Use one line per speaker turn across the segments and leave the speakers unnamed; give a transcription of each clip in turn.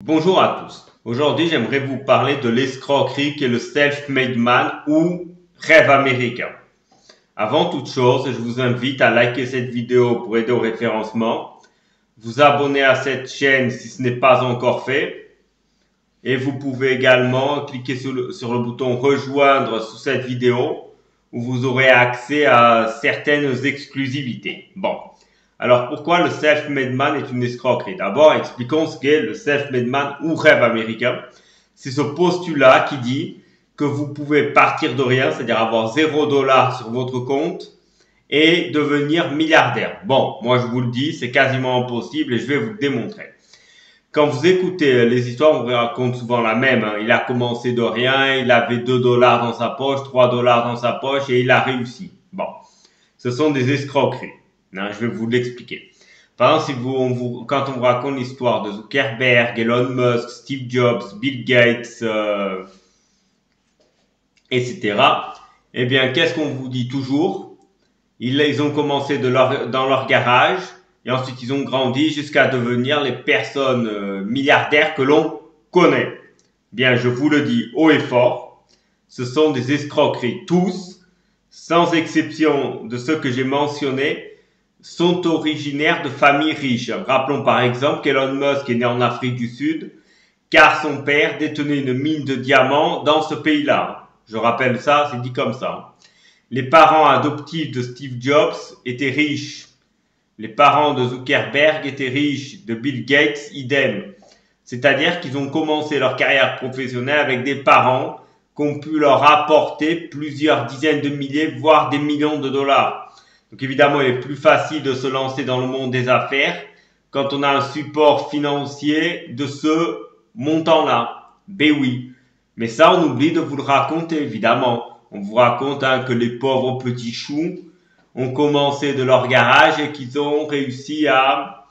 Bonjour à tous. Aujourd'hui, j'aimerais vous parler de l'escroquerie qu'est le self-made man ou rêve américain. Avant toute chose, je vous invite à liker cette vidéo pour aider au référencement, vous abonner à cette chaîne si ce n'est pas encore fait, et vous pouvez également cliquer sur le bouton rejoindre sous cette vidéo où vous aurez accès à certaines exclusivités. Bon. Alors, pourquoi le self-made man est une escroquerie? D'abord, expliquons ce qu'est le self-made man ou rêve américain. C'est ce postulat qui dit que vous pouvez partir de rien, c'est-à-dire avoir $0 sur votre compte et devenir milliardaire. Bon, moi je vous le dis, c'est quasiment impossible et je vais vous le démontrer. Quand vous écoutez les histoires, on vous raconte souvent la même. Il a commencé de rien, il avait $2 dans sa poche, $3 dans sa poche et il a réussi. Bon, ce sont des escroqueries. Je vais vous l'expliquer. Par exemple, si quand on vous raconte l'histoire de Zuckerberg, Elon Musk, Steve Jobs, Bill Gates, etc., eh bien, qu'est-ce qu'on vous dit toujours? Ils ont commencé dans leur garage et ensuite ils ont grandi jusqu'à devenir les personnes milliardaires que l'on connaît. Bien, je vous le dis haut et fort, ce sont des escroqueries. Tous, sans exception de ceux que j'ai mentionnés, sont originaires de familles riches. Rappelons par exemple qu'Elon Musk est né en Afrique du Sud car son père détenait une mine de diamants dans ce pays-là. Je rappelle ça, c'est dit comme ça. Les parents adoptifs de Steve Jobs étaient riches. Les parents de Zuckerberg étaient riches, de Bill Gates, idem. C'est-à-dire qu'ils ont commencé leur carrière professionnelle avec des parents qui ont pu leur apporter plusieurs dizaines de milliers, voire des millions de dollars. Donc évidemment, il est plus facile de se lancer dans le monde des affaires quand on a un support financier de ce montant-là. Ben oui. Mais ça, on oublie de vous le raconter, évidemment. On vous raconte que les pauvres petits choux ont commencé de leur garage et qu'ils ont réussi à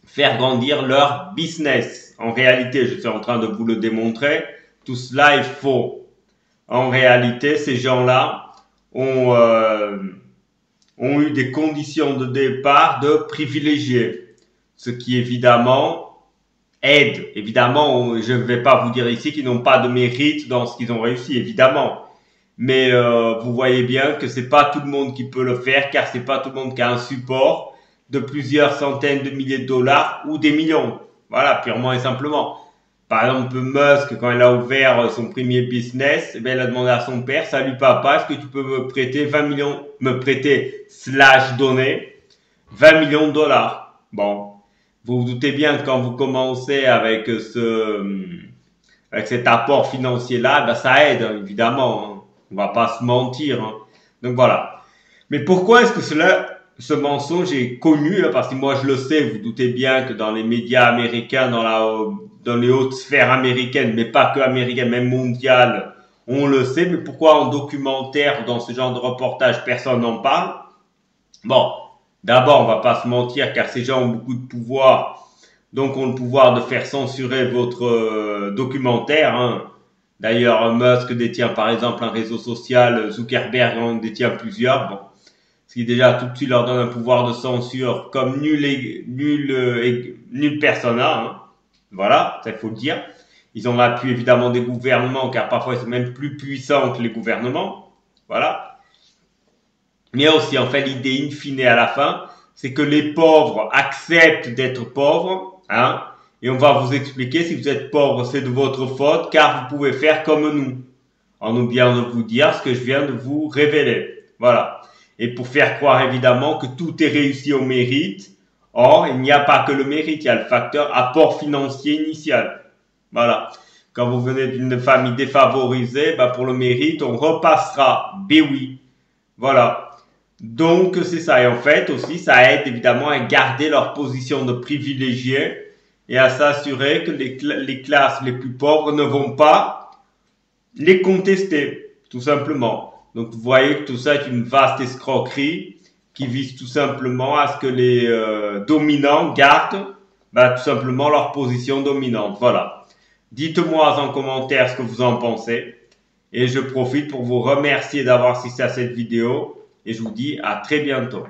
faire grandir leur business. En réalité, je suis en train de vous le démontrer, tout cela est faux. En réalité, ces gens-là ont eu des conditions de départ de privilégiés, ce qui évidemment aide. Évidemment, je ne vais pas vous dire ici qu'ils n'ont pas de mérite dans ce qu'ils ont réussi, évidemment. Mais vous voyez bien que c'est pas tout le monde qui peut le faire, car c'est pas tout le monde qui a un support de plusieurs centaines de milliers de dollars ou des millions. Voilà, purement et simplement. Par exemple, Musk, quand il a ouvert son premier business, il a demandé à son père, salut papa, est-ce que tu peux me prêter 20 millions, me prêter / donner 20 millions de dollars. Bon, vous vous doutez bien que quand vous commencez avec cet apport financier-là, ça aide, évidemment. On va pas se mentir. Donc voilà. Mais pourquoi est-ce que ce mensonge est connu? Parce que moi je le sais, vous doutez bien que dans les médias américains, dans les hautes sphères américaines, mais pas que américaines, même mondiales, on le sait. Mais pourquoi en documentaire, dans ce genre de reportage, personne n'en parle? Bon, d'abord, on va pas se mentir, car ces gens ont beaucoup de pouvoir, donc ont le pouvoir de faire censurer votre documentaire. D'ailleurs, Musk détient par exemple un réseau social, Zuckerberg en détient plusieurs. Bon, ce qui déjà tout de suite leur donne un pouvoir de censure comme nulle personne n'a. Voilà, ça il faut le dire. Ils ont l'appui évidemment des gouvernements, car parfois ils sont même plus puissants que les gouvernements. Voilà. Mais aussi, en fait, l'idée in fine à la fin, c'est que les pauvres acceptent d'être pauvres, et on va vous expliquer, si vous êtes pauvre, c'est de votre faute, car vous pouvez faire comme nous. En oubliant de vous dire ce que je viens de vous révéler. Voilà. Et pour faire croire évidemment que tout est réussi au mérite. Or, il n'y a pas que le mérite, il y a le facteur apport financier initial. Voilà. Quand vous venez d'une famille défavorisée, pour le mérite, on repassera. Ben oui. Voilà. Donc, c'est ça. Et en fait, aussi, ça aide évidemment à garder leur position de privilégiés et à s'assurer que les classes les plus pauvres ne vont pas les contester, tout simplement. Donc, vous voyez que tout ça est une vaste escroquerie qui vise tout simplement à ce que les dominants gardent tout simplement leur position dominante. Voilà. Dites-moi en commentaire ce que vous en pensez. Et je profite pour vous remercier d'avoir assisté à cette vidéo. Et je vous dis à très bientôt.